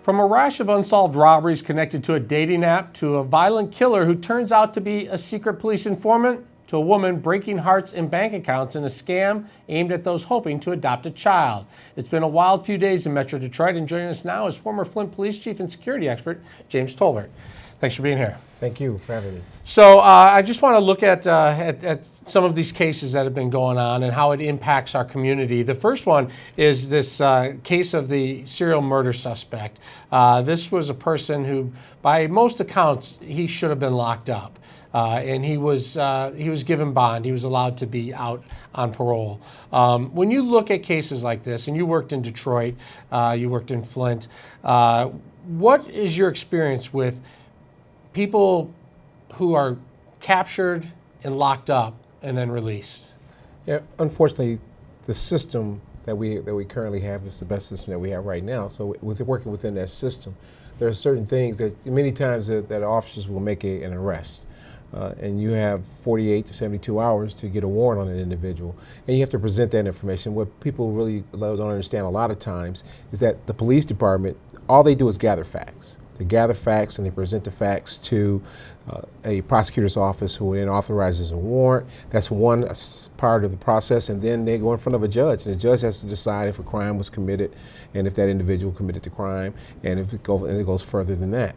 From a rash of unsolved robberies connected to a dating app, to a violent killer who turns out to be a secret police informant, to a woman breaking hearts and bank accounts in a scam aimed at those hoping to adopt a child. It's been a wild few days in Metro Detroit, and joining us now is former Flint Police Chief and security expert, James Tolbert. Thanks for being here. Thank you for having me. So I just want to look at some of these cases that have been going on and how it impacts our community. The first one is this case of the serial murder suspect. This was a person who, by most accounts, he should have been locked up. And he was given bond. He was allowed to be out on parole. When you look at cases like this, and you worked in Detroit, you worked in Flint, what is your experience with people who are captured and locked up and then released? Yeah, unfortunately, the system that we currently have is the best system that we have right now. So with working within that system, there are certain things that many times that officers will make an arrest. And you have 48 to 72 hours to get a warrant on an individual. And you have to present that information. What people really don't understand a lot of times is that the police department, all they do is gather facts. They gather facts and they present the facts to a prosecutor's office, who then authorizes a warrant. That's one part of the process, and then they go in front of a judge, and the judge has to decide if a crime was committed and if that individual committed the crime, and if it goes further than that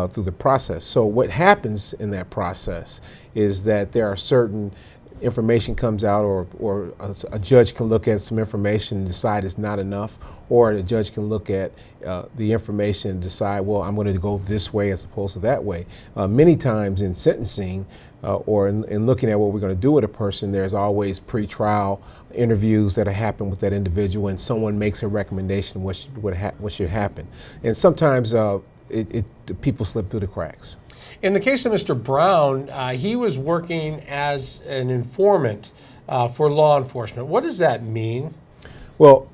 through the process. So what happens in that process is that there are certain information comes out, or a judge can look at some information and decide it's not enough, or the judge can look at the information and decide, well, I'm going to go this way as opposed to that way. Many times in sentencing or in looking at what we're going to do with a person, there's always pre-trial interviews that happen with that individual, and someone makes a recommendation what should happen. And sometimes people slip through the cracks. In the case of Mr. Brown, he was working as an informant for law enforcement. What does that mean? Well,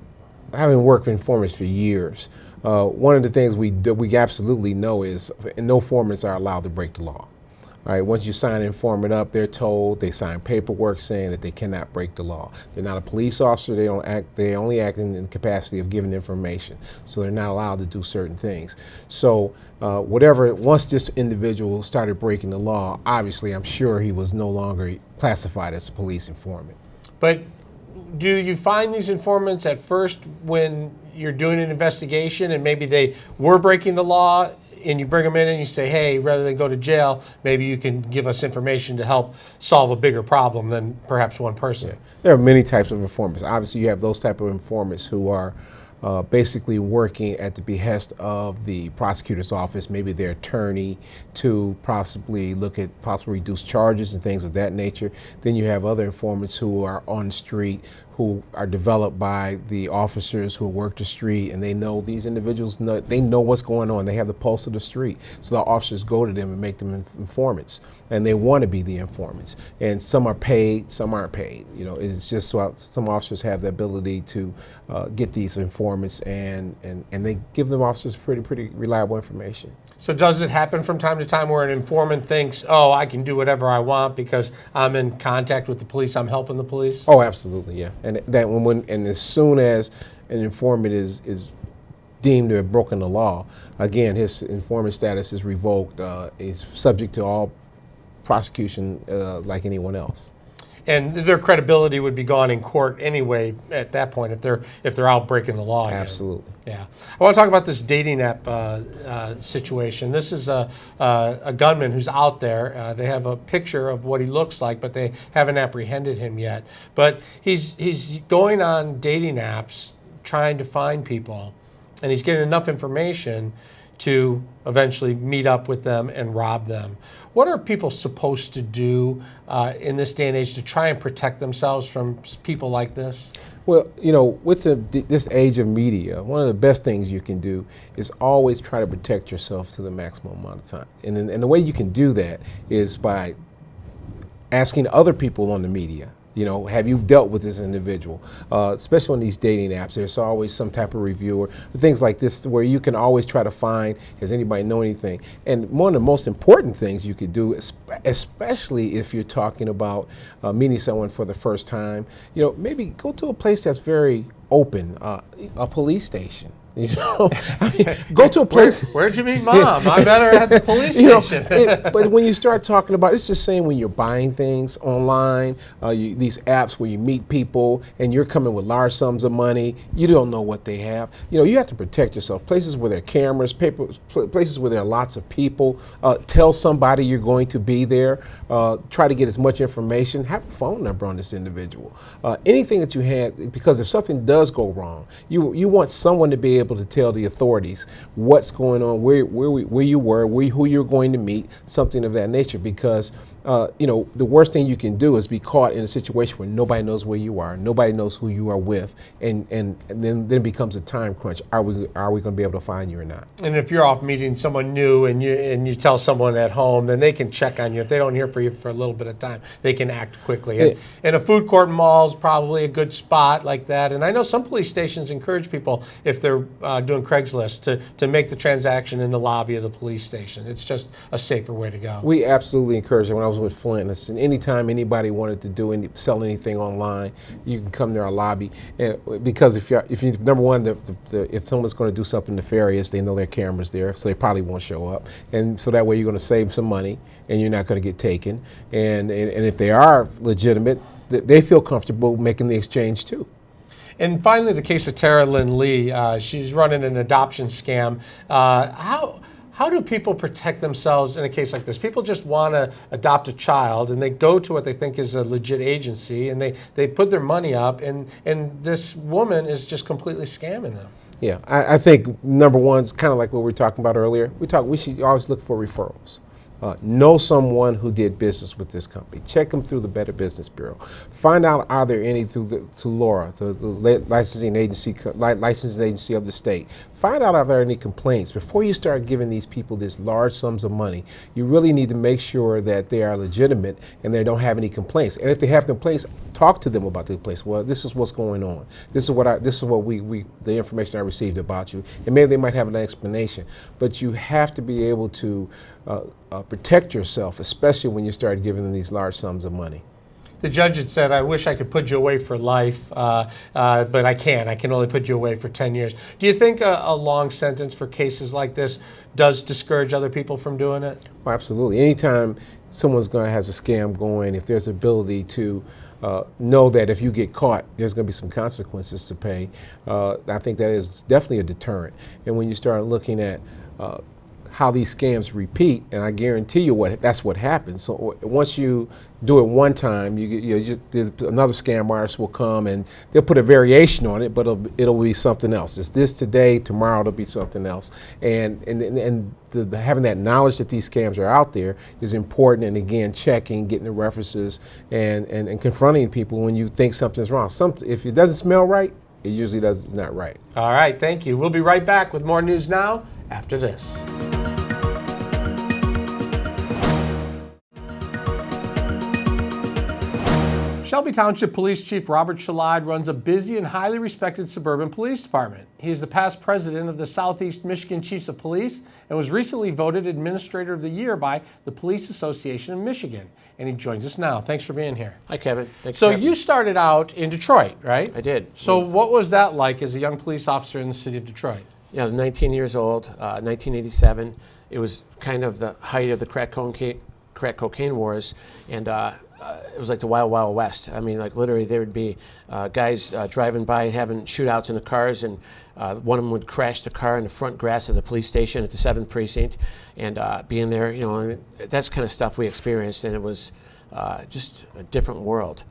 having worked with informants for years, one of the things we absolutely know is no informants are allowed to break the law. All right, once you sign an informant up, they're told, they sign paperwork saying that they cannot break the law. They're not a police officer, they only act in the capacity of giving information. So they're not allowed to do certain things. So once this individual started breaking the law, obviously I'm sure he was no longer classified as a police informant. But do you find these informants at first when you're doing an investigation and maybe they were breaking the law, and you bring them in and you say, hey, rather than go to jail, maybe you can give us information to help solve a bigger problem than perhaps one person? Yeah. There are many types of informants. Obviously, you have those type of informants who are basically working at the behest of the prosecutor's office, maybe their attorney, to possibly look at possibly reduced charges and things of that nature. Then you have other informants who are on the street, who are developed by the officers who work the street, and they know these individuals, they know what's going on. They have the pulse of the street. So the officers go to them and make them informants, and they want to be the informants. And some are paid, some aren't paid. You know, it's just so some officers have the ability to get these informants, and they give them officers pretty reliable information. So does it happen from time to time where an informant thinks, oh, I can do whatever I want because I'm in contact with the police, I'm helping the police? Oh, absolutely, yeah. And and as soon as an informant is deemed to have broken the law, again, his informant status is revoked. He's subject to all prosecution like anyone else. And their credibility would be gone in court anyway at that point if they're out breaking the law again. Absolutely. Yeah. I want to talk about this dating app situation. This is a gunman who's out there. They have a picture of what he looks like, but they haven't apprehended him yet. But he's going on dating apps trying to find people, and he's getting enough information to eventually meet up with them and rob them. What are people supposed to do in this day and age to try and protect themselves from people like this? Well, you know, with this age of media, one of the best things you can do is always try to protect yourself to the maximum amount of time. And the way you can do that is by asking other people on the media, you know, have you dealt with this individual? Especially on these dating apps, there's always some type of reviewer, things like this, where you can always try to find, has anybody know anything? And one of the most important things you could do, especially if you're talking about meeting someone for the first time, you know, maybe go to a place that's very open, a police station. You know, I mean, go to a place. Where'd you meet Mom? I met her at the police station. But when you start talking about, it's the same when you're buying things online, these apps where you meet people and you're coming with large sums of money. You don't know what they have. You know, you have to protect yourself. Places where there are cameras, places where there are lots of people. Tell somebody you're going to be there. Try to get as much information. Have a phone number on this individual. Anything that you had, because if something does go wrong, you want someone to be able to tell the authorities what's going on, where you were, who you're going to meet, something of that nature. Because you know, the worst thing you can do is be caught in a situation where nobody knows where you are, nobody knows who you are with, and then it becomes a time crunch. Are we going to be able to find you or not? And if you're off meeting someone new and you tell someone at home, then they can check on you. If they don't hear from you for a little bit of time, they can act quickly. And a food court mall is probably a good spot like that. And I know some police stations encourage people, if they're doing Craigslist, to make the transaction in the lobby of the police station. It's just a safer way to go. We absolutely encourage it. When I was with Flint, listen, anytime anybody wanted to sell anything online, you can come to our lobby. And because if you number one, if someone's going to do something nefarious, they know their camera's there, so they probably won't show up. And so that way you're going to save some money, and you're not going to get taken. And if they are legitimate, they feel comfortable making the exchange too. And finally, the case of Tara Lynn Lee. She's running an adoption scam. How do people protect themselves in a case like this? People just want to adopt a child, and they go to what they think is a legit agency, and they put their money up, and this woman is just completely scamming them. Yeah, I think number one is kind of like what we were talking about earlier. We should always look for referrals. Know someone who did business with this company. Check them through the Better Business Bureau. Find out, are there any through Laura, the licensing agency of the state. Find out, are there any complaints. Before you start giving these people this large sums of money, you really need to make sure that they are legitimate and they don't have any complaints. And if they have complaints, talk to them about the complaints. Well, this is what's going on. This is what the information I received about you. And maybe they might have an explanation. But you have to be able to protect yourself, especially when you start giving them these large sums of money. The judge had said, I wish I could put you away for life, but I can't. I can only put you away for 10 years. Do you think a long sentence for cases like this does discourage other people from doing it? Well, absolutely. Anytime someone's has a scam going, if there's ability to know that if you get caught, there's going to be some consequences to pay, I think that is definitely a deterrent. And when you start looking at how these scams repeat, and I guarantee you that's what happens. So once you do it one time, another scam artist will come and they'll put a variation on it, but it'll be something else. It's this today, tomorrow it'll be something else. And having that knowledge that these scams are out there is important. And again, checking, getting the references, and confronting people when you think something's wrong. If it doesn't smell right, it usually it's not right. All right, thank you. We'll be right back with more news now after this. Shelby Township Police Chief Robert Shalad runs a busy and highly respected suburban police department. He is the past president of the Southeast Michigan Chiefs of Police and was recently voted Administrator of the Year by the Police Association of Michigan. And he joins us now. Thanks for being here. Hi, Kevin. Thanks So you started out in Detroit, right? I did. So what was that like as a young police officer in the city of Detroit? Yeah, I was 19 years old, 1987. It was kind of the height of the crack cocaine wars, and it was like the Wild Wild West. I mean, like literally there would be guys driving by having shootouts in the cars, and one of them would crash the car in the front grass of the police station at the 7th Precinct, and being there, you know, that's kind of stuff we experienced, and it was just a different world.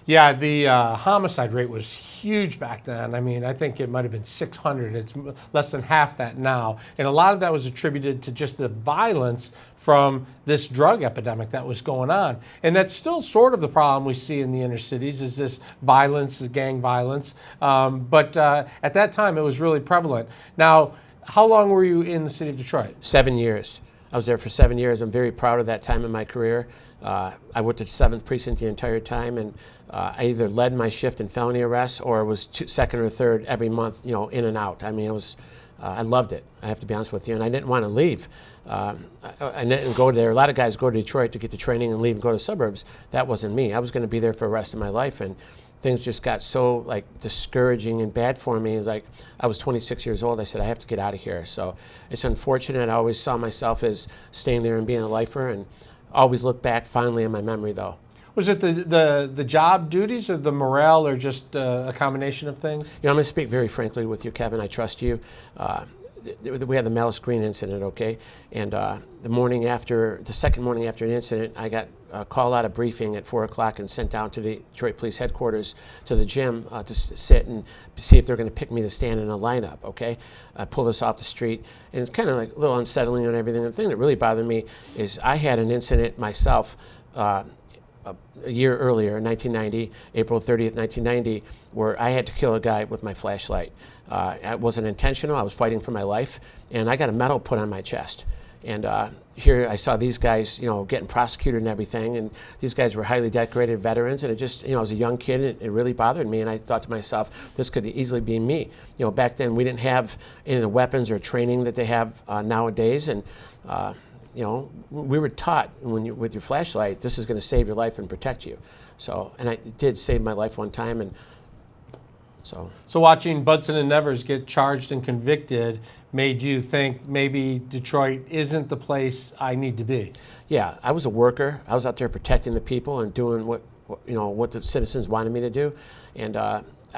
Yeah, the homicide rate was huge back then. I mean, I think it might have been 600. It's less than half that now. And a lot of that was attributed to just the violence from this drug epidemic that was going on. And that's still sort of the problem we see in the inner cities, is this violence, this gang violence. But at that time, it was really prevalent. Now, how long were you in the city of Detroit? 7 years. I was there for 7 years. I'm very proud of that time in my career. I worked at 7th Precinct the entire time, and I either led my shift in felony arrests or was second or third every month, you know, in and out. I mean, I loved it, I have to be honest with you, and I didn't want to leave. I didn't go there. A lot of guys go to Detroit to get the training and leave and go to the suburbs. That wasn't me. I was going to be there for the rest of my life, and things just got so like discouraging and bad for me. It was like I was 26 years old. I said I have to get out of here. So it's unfortunate. I always saw myself as staying there and being a lifer, and always look back fondly in my memory though. Was it the job duties or the morale or just a combination of things? You know, I'm going to speak very frankly with you, Kevin. I trust you. We had the Malice Green incident, okay? And the second morning after the incident, I got called out of briefing at 4 o'clock and sent down to the Detroit Police Headquarters to the gym to sit and see if they're going to pick me to stand in a lineup, okay? I pulled us off the street, and it's kind of like a little unsettling and everything. The thing that really bothered me is I had an incident myself a year earlier, in 1990, April 30th, 1990, where I had to kill a guy with my flashlight. It wasn't intentional. I was fighting for my life, and I got a medal put on my chest. And here I saw these guys, you know, getting prosecuted and everything, and these guys were highly decorated veterans, and it just, you know, I was a young kid, and it really bothered me, and I thought to myself, this could easily be me. You know, back then we didn't have any of the weapons or training that they have nowadays, and you know, we were taught with your flashlight, this is going to save your life and protect you. So, and it did save my life one time, and so. So watching Budson and Nevers get charged and convicted made you think maybe Detroit isn't the place I need to be. Yeah, I was a worker. I was out there protecting the people and doing what the citizens wanted me to do. And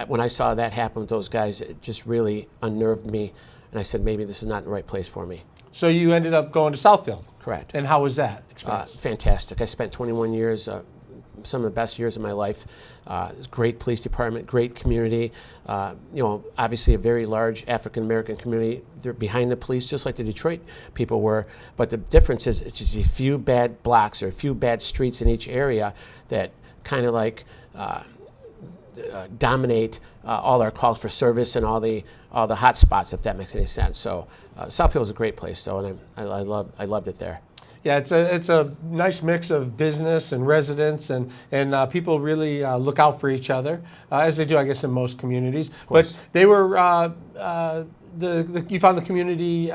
when I saw that happen with those guys, it just really unnerved me. And I said, maybe this is not the right place for me. So you ended up going to Southfield. Correct. And how was that experience? Fantastic. I spent 21 years, some of the best years of my life. Great police department, great community. You know, obviously a very large African American community. They're behind the police, just like the Detroit people were. But the difference is it's just a few bad blocks or a few bad streets in each area that kind of like dominate all our calls for service and all the hot spots, if that makes any sense. So Southfield is a great place, though, and I loved it there. Yeah, it's a nice mix of business and residents, and people really look out for each other, as they do, I guess, in most communities. But they were you found the community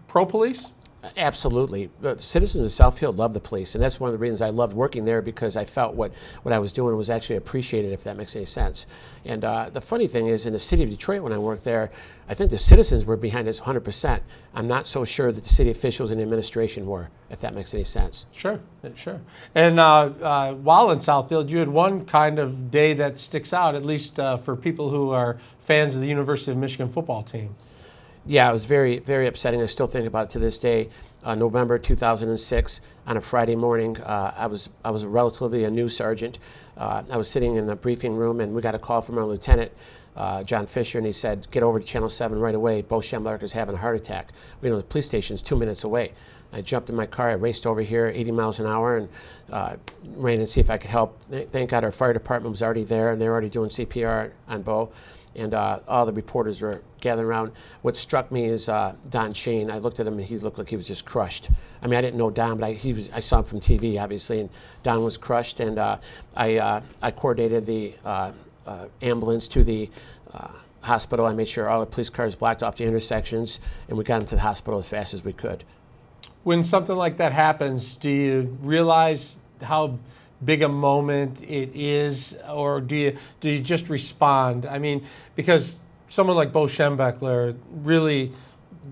pro-police? Absolutely. The citizens of Southfield love the police, and that's one of the reasons I loved working there, because I felt what I was doing was actually appreciated, if that makes any sense. And the funny thing is, in the city of Detroit, when I worked there, I think the citizens were behind us 100%. I'm not so sure that the city officials and the administration were, if that makes any sense. Sure, sure. And while in Southfield, you had one kind of day that sticks out, at least for people who are fans of the University of Michigan football team. Yeah, it was very, very upsetting. I still think about it to this day. November 2006, on a Friday morning, I was relatively a new sergeant. I was sitting in the briefing room, and we got a call from our lieutenant, John Fisher, and he said, "Get over to Channel 7 right away. Bo Schemblark is having a heart attack." We know the police station's 2 minutes away. I jumped in my car. I raced over here, 80 miles an hour, and ran to see if I could help. Thank God our fire department was already there, and they were already doing CPR on Bo. And all the reporters were gathering around. What struck me is Don Shane. I looked at him, and he looked like he was just crushed. I mean, I didn't know Don, but I saw him from TV, obviously, and Don was crushed. And I coordinated the ambulance to the hospital. I made sure all the police cars blocked off the intersections, and we got him to the hospital as fast as we could. When something like that happens, do you realize how big a moment it is, or do you just respond? I mean, because someone like Bo Schemblark, really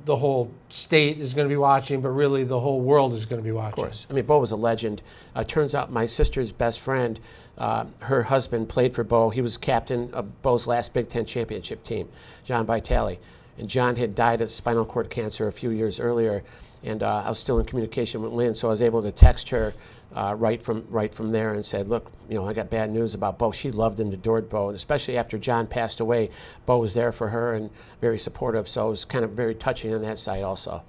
the whole state is going to be watching, but really the whole world is going to be watching. Of course. I mean, Bo was a legend. Turns out my sister's best friend, her husband played for Bo. He was captain of Bo's last Big Ten championship team, John Vitale. And John had died of spinal cord cancer a few years earlier. And I was still in communication with Lynn, so I was able to text her right from there and said, "Look, you know, I got bad news about Bo." She loved and adored Bo, and especially after John passed away, Bo was there for her and very supportive. So it was kind of very touching on that side also.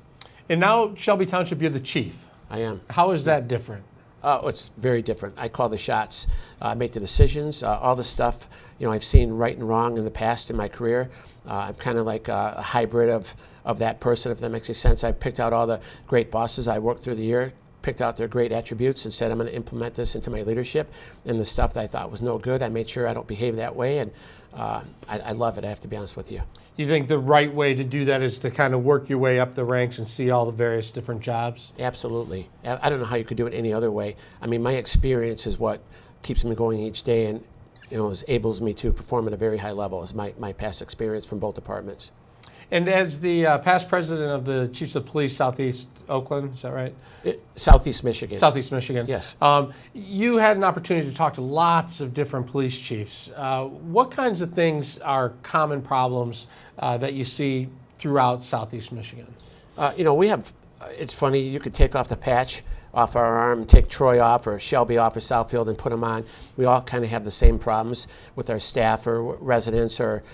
And now, Shelby Township, you're the chief. I am. How is that different? It's very different. I call the shots, make the decisions, all the stuff, you know, I've seen right and wrong in the past in my career. I'm kind of like a hybrid of that person, if that makes any sense. I picked out all the great bosses I worked through the year, picked out their great attributes and said, I'm going to implement this into my leadership. And the stuff that I thought was no good, I made sure I don't behave that way. And I love it, I have to be honest with you. You think the right way to do that is to kind of work your way up the ranks and see all the various different jobs? Absolutely. I don't know how you could do it any other way. I mean, my experience is what keeps me going each day. And enables me to perform at a very high level. Is my past experience from both departments. And as the past president of the Chiefs of Police Southeast Oakland, is that right? Southeast Michigan. Southeast Michigan. Yes. You had an opportunity to talk to lots of different police chiefs. What kinds of things are common problems that you see throughout Southeast Michigan? We have, it's funny, you could take off the patch off our arm, take Troy off or Shelby off or Southfield and put them on. We all kind of have the same problems with our staff or residents or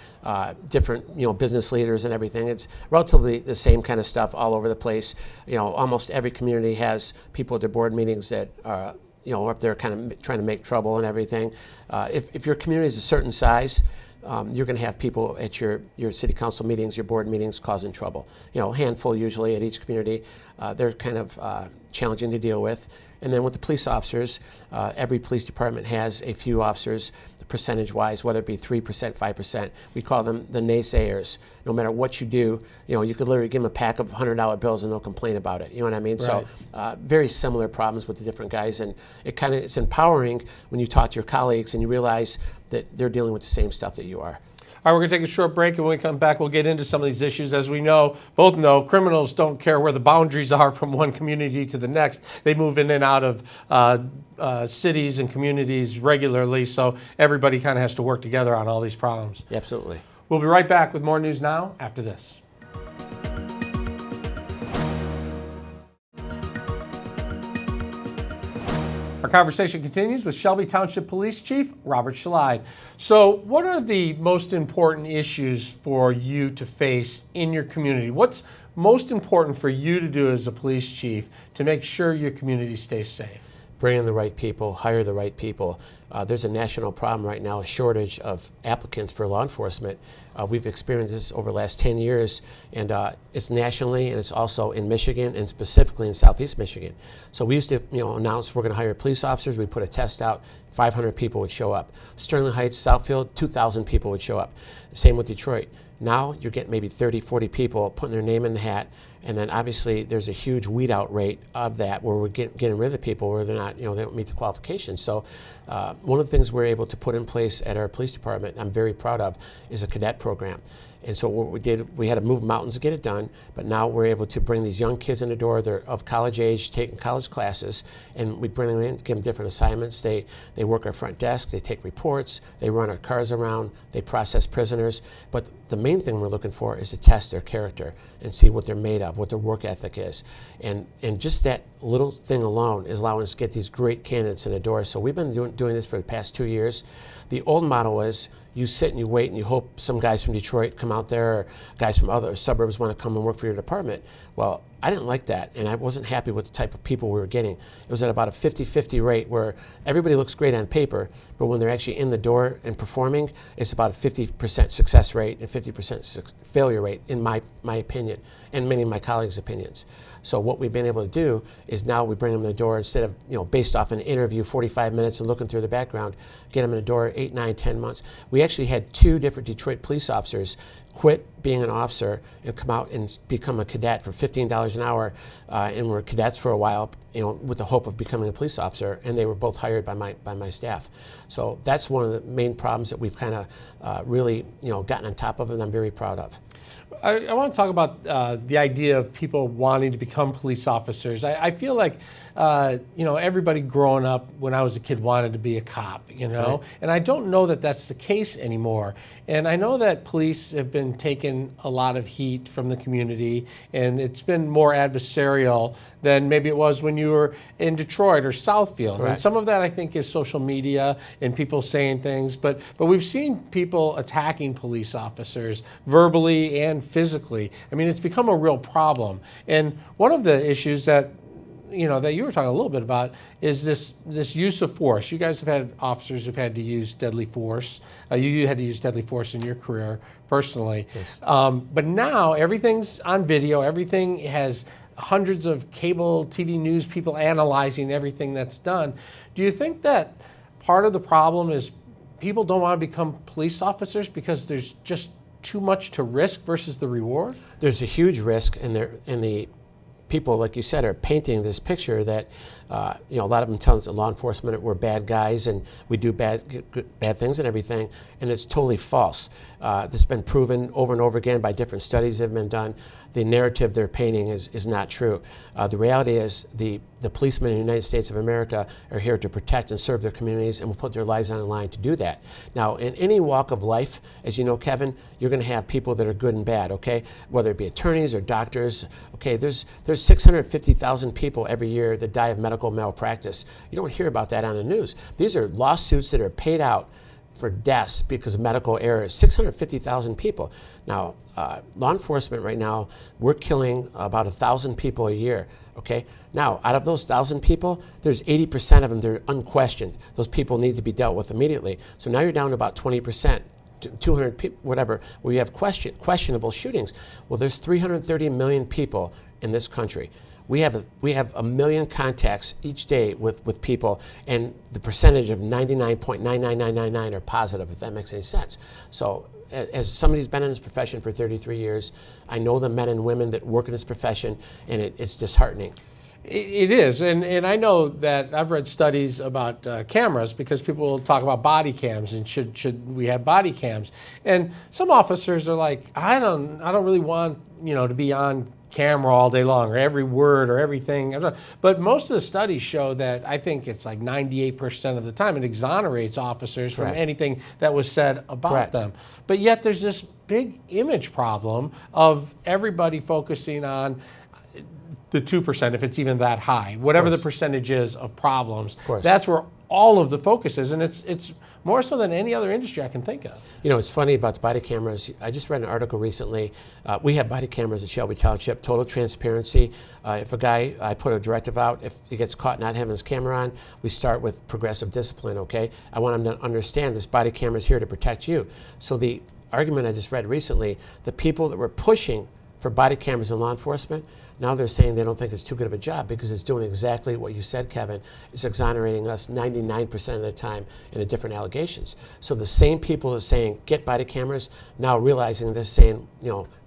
different business leaders and everything. It's relatively the same kind of stuff all over the place. Almost every community has people at their board meetings that are up there kind of trying to make trouble and everything. If your community is a certain size, you're going to have people at your city council meetings, your board meetings causing trouble. A handful usually at each community. They're kind of challenging to deal with. And then with the police officers, every police department has a few officers, percentage-wise, whether it be 3%, 5%. We call them the naysayers. No matter what you do, you could literally give them a pack of $100 bills and they'll complain about it. You know what I mean? Right. So very similar problems with the different guys. And it's empowering when you talk to your colleagues and you realize that they're dealing with the same stuff that you are. All right, we're going to take a short break, and when we come back, we'll get into some of these issues. As we both know, criminals don't care where the boundaries are from one community to the next. They move in and out of cities and communities regularly, so everybody kind of has to work together on all these problems. Absolutely. We'll be right back with more news now after this. Our conversation continues with Shelby Township Police Chief Robert Schlide. So what are the most important issues for you to face in your community? What's most important for you to do as a police chief to make sure your community stays safe? Bring in the right people, hire the right people. There's a national problem right now, a shortage of applicants for law enforcement. We've experienced this over the last 10 years, and it's nationally, and it's also in Michigan, and specifically in Southeast Michigan. So we used to announce we're going to hire police officers. We put a test out, 500 people would show up. Sterling Heights, Southfield, 2,000 people would show up. Same with Detroit. Now you're getting maybe 30, 40 people putting their name in the hat, and then obviously there's a huge weed out rate of that where we're getting rid of people where they're not, they don't meet the qualifications. So one of the things we're able to put in place at our police department, I'm very proud of, is a cadet program. And so what we did, we had to move mountains to get it done, but now we're able to bring these young kids in the door. They're of college age, taking college classes, and we bring them in, give them different assignments. They work our front desk, they take reports, they run our cars around, they process prisoners. But the main thing we're looking for is to test their character and see what they're made of, what their work ethic is. And just that little thing alone is allowing us to get these great candidates in the door. So we've been doing this for the past 2 years. The old model is you sit and you wait and you hope some guys from Detroit come out there or guys from other suburbs want to come and work for your department. Well, I didn't like that, and I wasn't happy with the type of people we were getting. It was at about a 50-50 rate where everybody looks great on paper, but when they're actually in the door and performing, it's about a 50% success rate and 50% failure rate, in my opinion, and many of my colleagues' opinions. So what we've been able to do is now we bring them in the door instead of, based off an interview, 45 minutes and looking through the background, get them in the door 8, 9, 10 months. We actually had 2 different Detroit police officers quit being an officer and come out and become a cadet for $15 an hour, and were cadets for a while, with the hope of becoming a police officer, and they were both hired by my staff. So that's one of the main problems that we've kind of really gotten on top of, and I'm very proud of. I want to talk about the idea of people wanting to become police officers. I feel like, everybody growing up when I was a kid wanted to be a cop, Right. And I don't know that that's the case anymore. And I know that police have been taking a lot of heat from the community, and it's been more adversarial than maybe it was when you were in Detroit or Southfield. Right. And some of that, I think, is social media and people saying things. But we've seen people attacking police officers verbally and physically. I mean, it's become a real problem. And one of the issues that that you were talking a little bit about is this use of force. You guys have had officers who've had to use deadly force. You had to use deadly force in your career personally. Yes. But now everything's on video. Everything has hundreds of cable TV news people analyzing everything that's done. Do you think that part of the problem is people don't want to become police officers because there's just too much to risk versus the reward? There's a huge risk, and the people, like you said, are painting this picture that, a lot of them tell us that law enforcement we're bad guys and we do bad things and everything, and it's totally false. This has been proven over and over again by different studies that have been done. The narrative they're painting is not true. The reality is the policemen in the United States of America are here to protect and serve their communities and will put their lives on the line to do that. Now, in any walk of life, as you know, Kevin, you're going to have people that are good and bad, okay? Whether it be attorneys or doctors, okay? There's 650,000 people every year that die of medical malpractice. You don't hear about that on the news. These are lawsuits that are paid out for deaths because of medical errors. 650,000 people. Now, law enforcement right now, we're killing about 1,000 people a year, okay? Now, out of those 1,000 people, there's 80% of them that are unquestioned. Those people need to be dealt with immediately. So now you're down to about 20%. 200 people, whatever, where you have questionable shootings. Well, there's 330 million people in this country. We have a million contacts each day with people, and the percentage of 99.99999 are positive, if that makes any sense. So as somebody who's been in this profession for 33 years, I know the men and women that work in this profession, and it's disheartening. It is, and I know that I've read studies about cameras because people will talk about body cams and should we have body cams, and some officers are like, I don't really want to be on camera all day long or every word or everything, but most of the studies show that I think it's like 98% of the time it exonerates officers from anything that was said about them. But yet there's this big image problem of everybody focusing on the 2%, if it's even that high, whatever the percentage is of problems, that's where all of the focus is, and it's more so than any other industry I can think of. It's funny about the body cameras. I just read an article recently. We have body cameras at Shelby Township, total transparency. If a guy, I put a directive out, if he gets caught not having his camera on, we start with progressive discipline, okay? I want him to understand this body camera is here to protect you. So the argument I just read recently, the people that were pushing for body cameras in law enforcement, now they're saying they don't think it's too good of a job because it's doing exactly what you said, Kevin. It's exonerating us 99% of the time in the different allegations. So the same people that are saying, get body cameras, now realizing this, saying,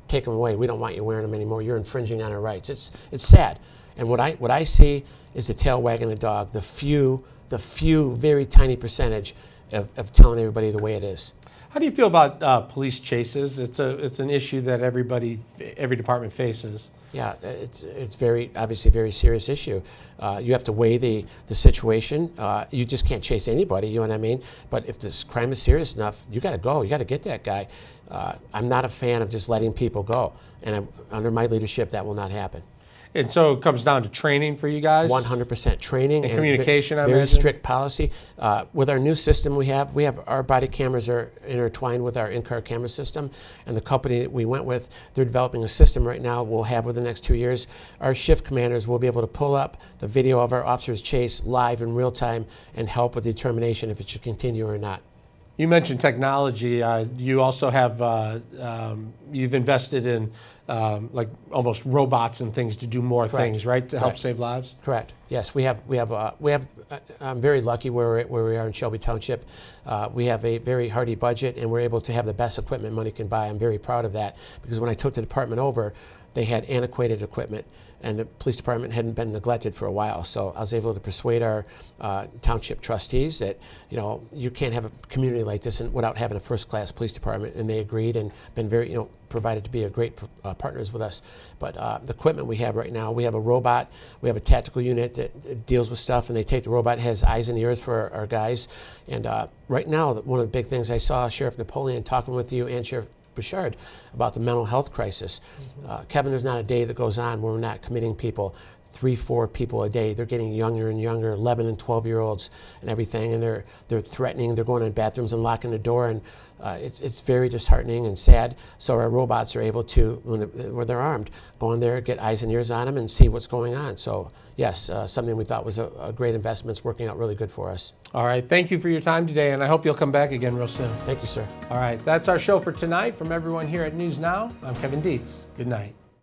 take them away. We don't want you wearing them anymore. You're infringing on our rights. It's sad. And what I see is the tail wagging the dog, the few, very tiny percentage of telling everybody the way it is. How do you feel about police chases? It's an issue that every department faces. Yeah, it's very obviously a very serious issue. You have to weigh the situation. You just can't chase anybody, you know what I mean? But if this crime is serious enough, you got to go. You got to get that guy. I'm not a fan of just letting people go, and under my leadership, that will not happen. And so it comes down to training for you guys? 100% training. And communication, I very imagine? Strict policy. With our new system we have our body cameras are intertwined with our in-car camera system, and the company that we went with, they're developing a system right now we'll have within the next 2 years. Our shift commanders will be able to pull up the video of our officers' chase live in real time and help with the determination if it should continue or not. You mentioned technology. You also have you've invested in like almost robots and things to do more things, right? To help save lives. Correct. Yes, we have. I'm very lucky where we are in Shelby Township. We have a very hardy budget, and we're able to have the best equipment money can buy. I'm very proud of that because when I took the department over, they had antiquated equipment, and the police department hadn't been neglected for a while. So I was able to persuade our township trustees that you can't have a community like this without having a first-class police department, and they agreed and been very provided to be a great partners with us. But the equipment we have right now, we have a robot, we have a tactical unit that deals with stuff, and they take the robot, has eyes and ears for our guys. And right now, one of the big things I saw Sheriff Napoleon talking with you and Sheriff Bouchard about the mental health crisis. Kevin, there's not a day that goes on where we're not committing people, 3-4 people a day. They're getting younger and younger, 11 and 12-year-olds and everything, and they're threatening. They're going in bathrooms and locking the door, and it's very disheartening and sad. So our robots are able to, when they're armed, go in there, get eyes and ears on them, and see what's going on. So yes, something we thought was a great investment. It's working out really good for us. All right, thank you for your time today, and I hope you'll come back again real soon. Thank you, sir. All right, that's our show for tonight. From everyone here at News Now, I'm Kevin Dietz. Good night.